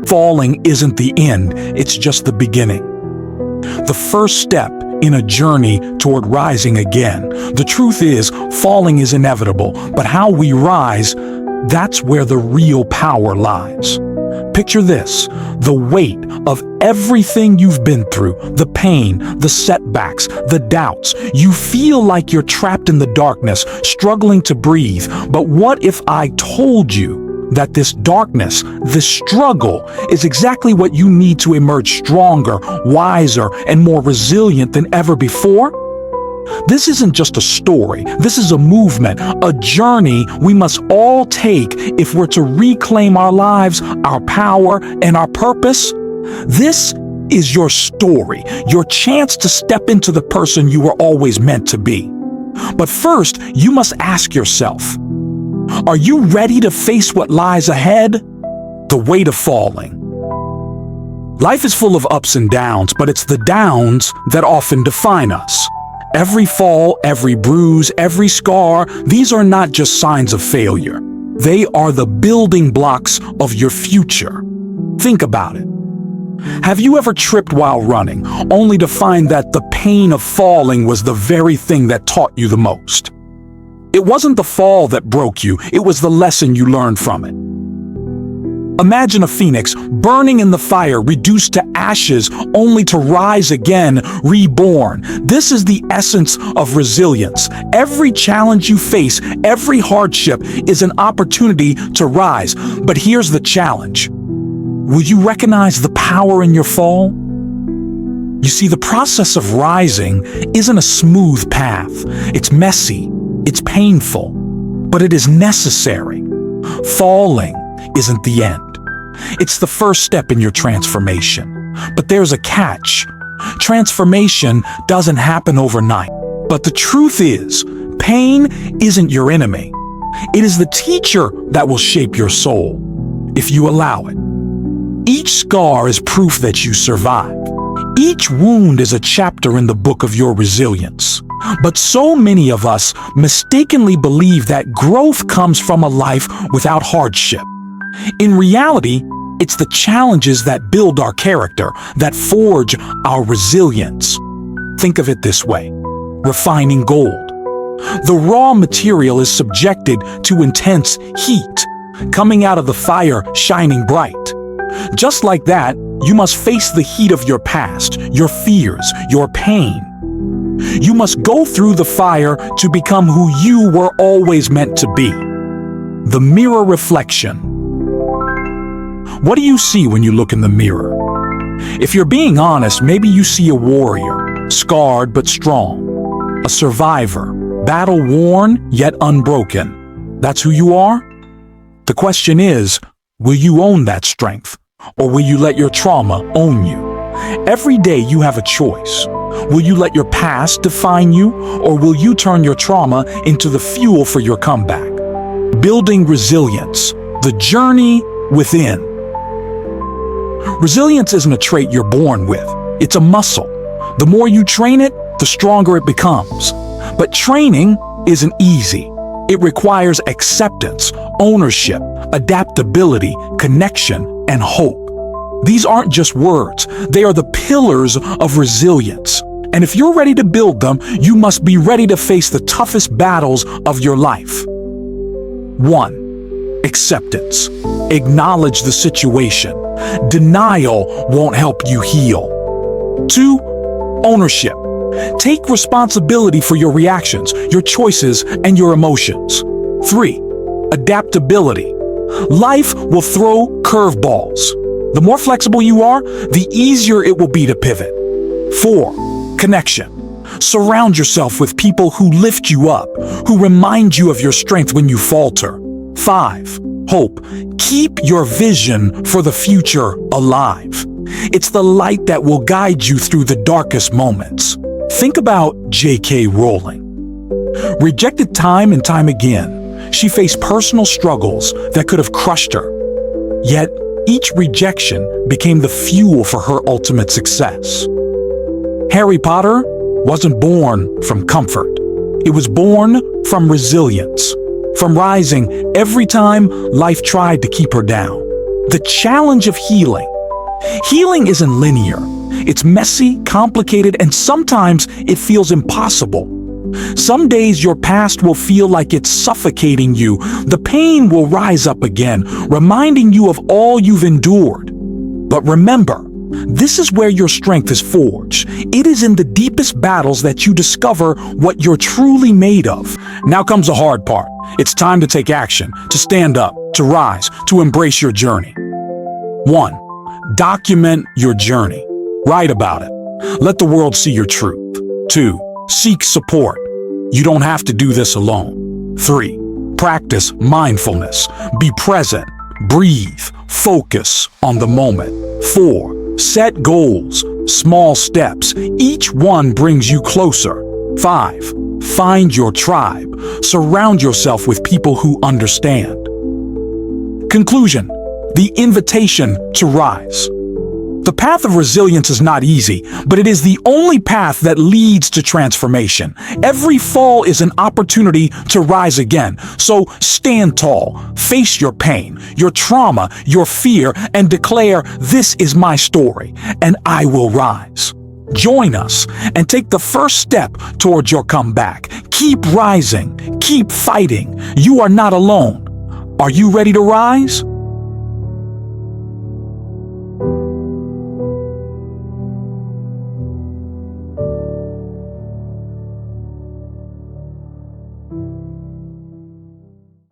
Falling isn't the end, it's just the beginning. The first step in a journey toward rising again. The truth is, falling is inevitable, but how we rise, that's where the real power lies. Picture this: the weight of everything you've been through, the pain, the setbacks, the doubts. You feel like you're trapped in the darkness, struggling to breathe. But what if I told you that this darkness, this struggle, is exactly what you need to emerge stronger, wiser, and more resilient than ever before? This isn't just a story. This is a movement, a journey we must all take if we're to reclaim our lives, our power, and our purpose. This is your story, your chance to step into the person you were always meant to be. But first, you must ask yourself, are you ready to face what lies ahead? The weight of falling. Life is full of ups and downs, but it's the downs that often define us. Every fall, every bruise, every scar, these are not just signs of failure. They are the building blocks of your future. Think about it. Have you ever tripped while running, only to find that the pain of falling was the very thing that taught you the most? It wasn't the fall that broke you, it was the lesson you learned from it. Imagine a phoenix burning in the fire, reduced to ashes, only to rise again, reborn. This is the essence of resilience. Every challenge you face, every hardship is an opportunity to rise. But here's the challenge. Will you recognize the power in your fall? You see, the process of rising isn't a smooth path. It's messy, it's painful, but it is necessary. Falling isn't the end. It's the first step in your transformation. But there's a catch. Transformation doesn't happen overnight. But the truth is, pain isn't your enemy. It is the teacher that will shape your soul, if you allow it. Each scar is proof that you survived. Each wound is a chapter in the book of your resilience. But so many of us mistakenly believe that growth comes from a life without hardship. In reality, it's the challenges that build our character, that forge our resilience. Think of it this way: refining gold. The raw material is subjected to intense heat, coming out of the fire shining bright. Just like that, you must face the heat of your past, your fears, your pain. You must go through the fire to become who you were always meant to be. The mirror reflection. What do you see when you look in the mirror? If you're being honest, maybe you see a warrior, scarred but strong, a survivor, battle-worn yet unbroken. That's who you are? The question is, will you own that strength, or will you let your trauma own you? Every day you have a choice. Will you let your past define you, or will you turn your trauma into the fuel for your comeback? Building resilience, the journey within. Resilience isn't a trait you're born with, it's a muscle. The more you train it, the stronger it becomes. But training isn't easy. It requires acceptance, ownership, adaptability, connection, and hope. These aren't just words, they are the pillars of resilience. And if you're ready to build them, you must be ready to face the toughest battles of your life. 1. Acceptance. Acknowledge the situation. Denial won't help you heal. 2. Ownership. Take responsibility for your reactions, your choices, and your emotions. 3. Adaptability. Life will throw curveballs. The more flexible you are, the easier it will be to pivot. 4. Connection. Surround yourself with people who lift you up, who remind you of your strength when you falter. 5. Hope. Keep your vision for the future alive. It's the light that will guide you through the darkest moments. Think about J.K. Rowling. Rejected time and time again, she faced personal struggles that could have crushed her. Yet, each rejection became the fuel for her ultimate success. Harry Potter wasn't born from comfort. It was born from resilience, from rising every time life tried to keep her down. the challenge of healing. Healing isn't linear. It's messy, complicated, and sometimes it feels impossible. Some days your past will feel like it's suffocating you. The pain will rise up again, reminding you of all you've endured. But remember, this is where your strength is forged. It is in the deepest battles that you discover what you're truly made of. Now comes the hard part. It's time to take action, to stand up, to rise, to embrace your journey. 1. Document your journey. Write about it. Let the world see your truth. 2. Seek support. You don't have to do this alone. 3. Practice mindfulness. Be present. Breathe. Focus on the moment. 4. Set goals. Small steps. Each one brings you closer. 5. Find your tribe. Surround yourself with people who understand. Conclusion. The invitation to rise. The path of resilience is not easy, but it is the only path that leads to transformation. Every fall is an opportunity to rise again. So stand tall, face your pain, your trauma, your fear, and declare, "This is my story, and I will rise." Join us and take the first step towards your comeback. Keep rising, keep fighting. You are not alone. Are you ready to rise?